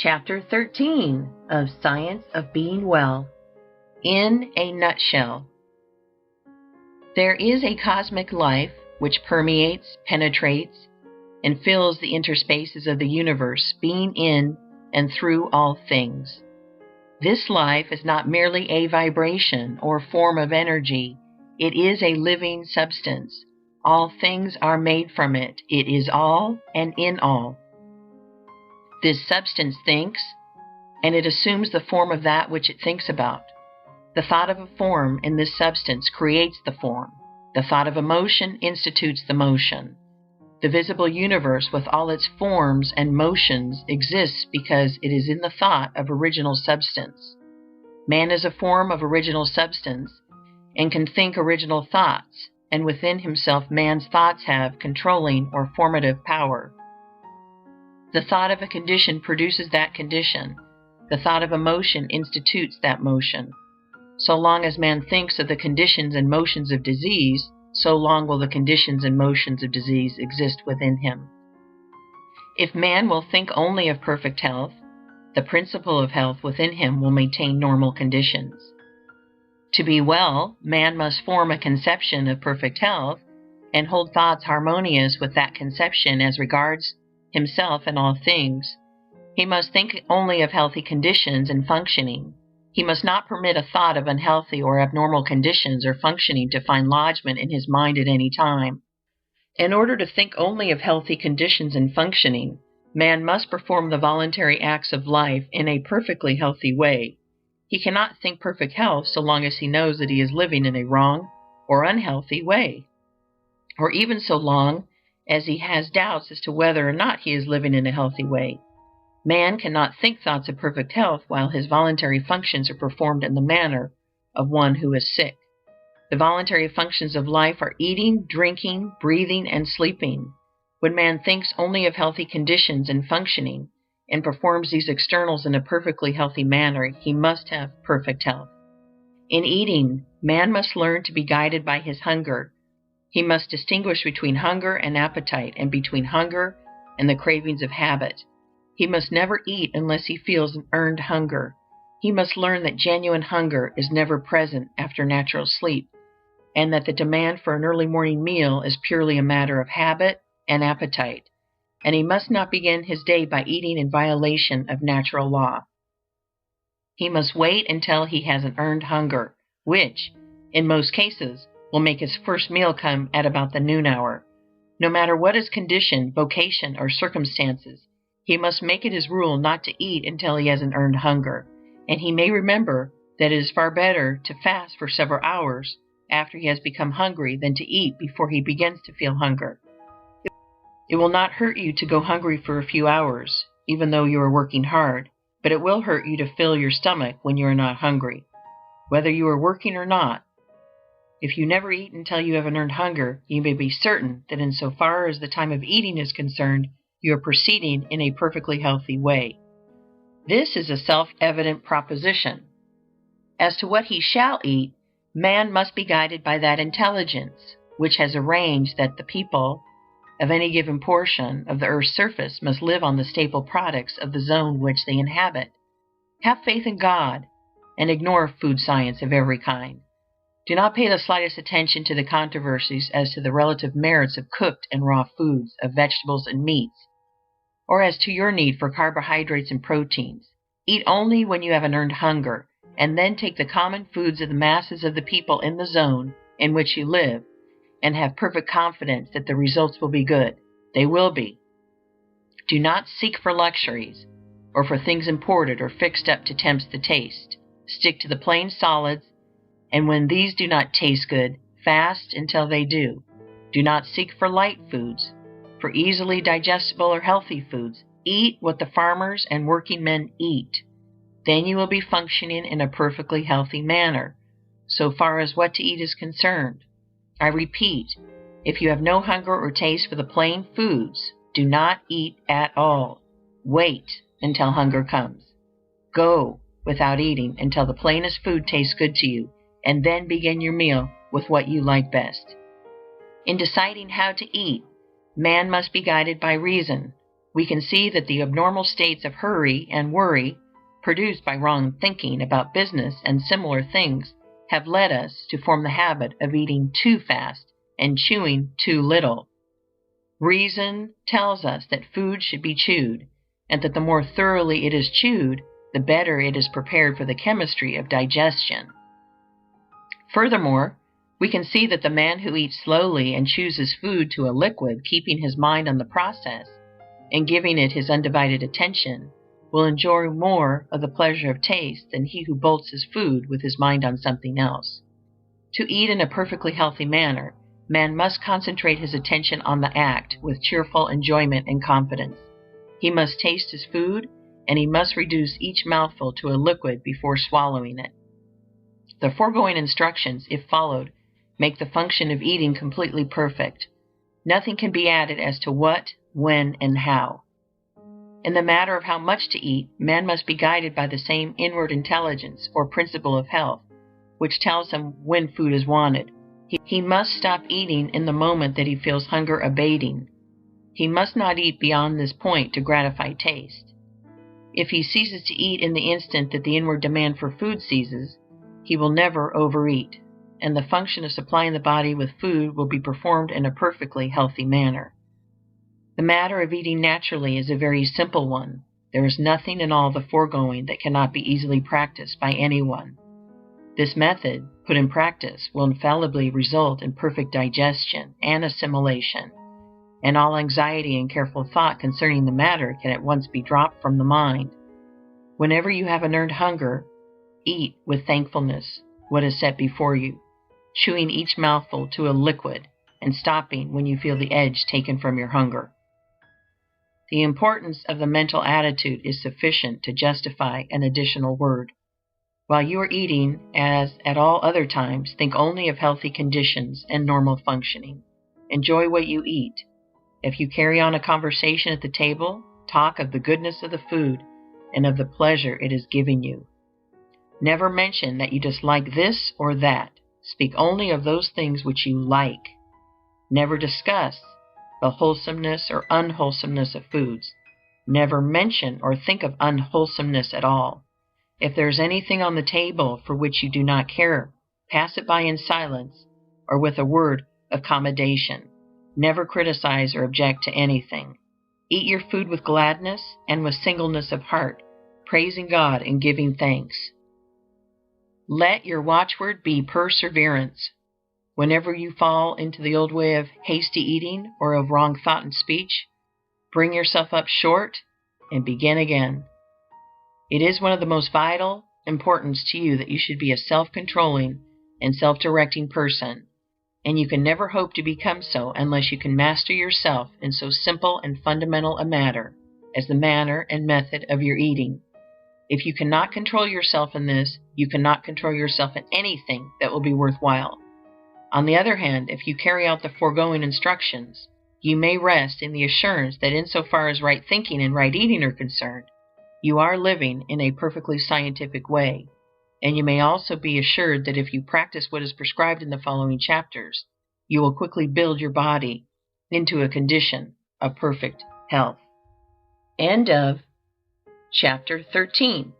Chapter 13 of Science of Being Well. In a nutshell, there is a cosmic life which permeates, penetrates, and fills the interspaces of the universe, being in and through all things. This life is not merely a vibration or form of energy, it is a living substance. All things are made from it. It is all and in all. This substance thinks, and it assumes the form of that which it thinks about. The thought of a form in this substance creates the form. The thought of a motion institutes the motion. The visible universe with all its forms and motions exists because it is in the thought of original substance. Man is a form of original substance and can think original thoughts, and within himself man's thoughts have controlling or formative power. The thought of a condition produces that condition. The thought of a motion institutes that motion. So long as man thinks of the conditions and motions of disease, so long will the conditions and motions of disease exist within him. If man will think only of perfect health, the principle of health within him will maintain normal conditions. To be well, man must form a conception of perfect health and hold thoughts harmonious with that conception as regards himself and all things. He must think only of healthy conditions and functioning. He must not permit a thought of unhealthy or abnormal conditions or functioning to find lodgment in his mind at any time. In order to think only of healthy conditions and functioning, man must perform the voluntary acts of life in a perfectly healthy way. He cannot think perfect health so long as he knows that he is living in a wrong or unhealthy way, or even so long as he has doubts as to whether or not he is living in a healthy way. Man cannot think thoughts of perfect health while his voluntary functions are performed in the manner of one who is sick. The voluntary functions of life are eating, drinking, breathing, and sleeping. When man thinks only of healthy conditions and functioning, and performs these externals in a perfectly healthy manner, he must have perfect health. In eating, man must learn to be guided by his hunger. He must distinguish between hunger and appetite, and between hunger and the cravings of habit. He must never eat unless he feels an earned hunger. He must learn that genuine hunger is never present after natural sleep, and that the demand for an early morning meal is purely a matter of habit and appetite. And he must not begin his day by eating in violation of natural law. He must wait until he has an earned hunger, which, in most cases, will make his first meal come at about the noon hour. No matter what his condition, vocation, or circumstances, he must make it his rule not to eat until he has an earned hunger, and he may remember that it is far better to fast for several hours after he has become hungry than to eat before he begins to feel hunger. It will not hurt you to go hungry for a few hours, even though you are working hard, but it will hurt you to fill your stomach when you are not hungry, whether you are working or not. If you never eat until you have an earned hunger, you may be certain that insofar as the time of eating is concerned, you are proceeding in a perfectly healthy way. This is a self-evident proposition. As to what he shall eat, man must be guided by that intelligence which has arranged that the people of any given portion of the earth's surface must live on the staple products of the zone which they inhabit. Have faith in God, and ignore food science of every kind. Do not pay the slightest attention to the controversies as to the relative merits of cooked and raw foods, of vegetables and meats, or as to your need for carbohydrates and proteins. Eat only when you have an earned hunger, and then take the common foods of the masses of the people in the zone in which you live, and have perfect confidence that the results will be good. They will be. Do not seek for luxuries, or for things imported or fixed up to tempt the taste. Stick to the plain solids, and when these do not taste good, fast until they do. Do not seek for light foods, for easily digestible or healthy foods. Eat what the farmers and working men eat. Then you will be functioning in a perfectly healthy manner, so far as what to eat is concerned. I repeat, if you have no hunger or taste for the plain foods, do not eat at all. Wait until hunger comes. Go without eating until the plainest food tastes good to you, and then begin your meal with what you like best. In deciding how to eat, man must be guided by reason. we can see that the abnormal states of hurry and worry produced by wrong thinking about business and similar things have led us to form the habit of eating too fast and chewing too little. Reason tells us that food should be chewed, and that the more thoroughly it is chewed, the better it is prepared for the chemistry of digestion. Furthermore, we can see that the man who eats slowly and chews his food to a liquid, keeping his mind on the process and giving it his undivided attention, will enjoy more of the pleasure of taste than he who bolts his food with his mind on something else. To eat in a perfectly healthy manner, man must concentrate his attention on the act with cheerful enjoyment and confidence. He must taste his food, and he must reduce each mouthful to a liquid before swallowing it. The foregoing instructions, if followed, make the function of eating completely perfect. Nothing can be added as to what, when, and how. In the matter of how much to eat, man must be guided by the same inward intelligence or principle of health, which tells him when food is wanted. He must stop eating in the moment that he feels hunger abating. He must not eat beyond this point to gratify taste. If he ceases to eat in the instant that the inward demand for food ceases, he will never overeat, and the function of supplying the body with food will be performed in a perfectly healthy manner. The matter of eating naturally is a very simple one. There is nothing in all the foregoing that cannot be easily practiced by anyone. This method, put in practice, will infallibly result in perfect digestion and assimilation, and all anxiety and careful thought concerning the matter can at once be dropped from the mind. Whenever you have an earned hunger, eat with thankfulness what is set before you, chewing each mouthful to a liquid and stopping when you feel the edge taken from your hunger. The importance of the mental attitude is sufficient to justify an additional word. While you are eating, as at all other times, think only of healthy conditions and normal functioning. Enjoy what you eat. If you carry on a conversation at the table, talk of the goodness of the food and of the pleasure it is giving you. Never mention that you dislike this or that. Speak only of those things which you like. Never discuss the wholesomeness or unwholesomeness of foods. Never mention or think of unwholesomeness at all. If there is anything on the table for which you do not care, pass it by in silence or with a word of commendation. Never criticize or object to anything. Eat your food with gladness and with singleness of heart, praising God and giving thanks. Let your watchword be perseverance. Whenever you fall into the old way of hasty eating or of wrong thought and speech, bring yourself up short and begin again. It is one of the most vital importance to you that you should be a self-controlling and self-directing person, and you can never hope to become so unless you can master yourself in so simple and fundamental a matter as the manner and method of your eating. If you cannot control yourself in this, you cannot control yourself in anything that will be worthwhile. On the other hand, if you carry out the foregoing instructions, you may rest in the assurance that insofar as right thinking and right eating are concerned, you are living in a perfectly scientific way, and you may also be assured that if you practice what is prescribed in the following chapters, you will quickly build your body into a condition of perfect health. End of Chapter 13.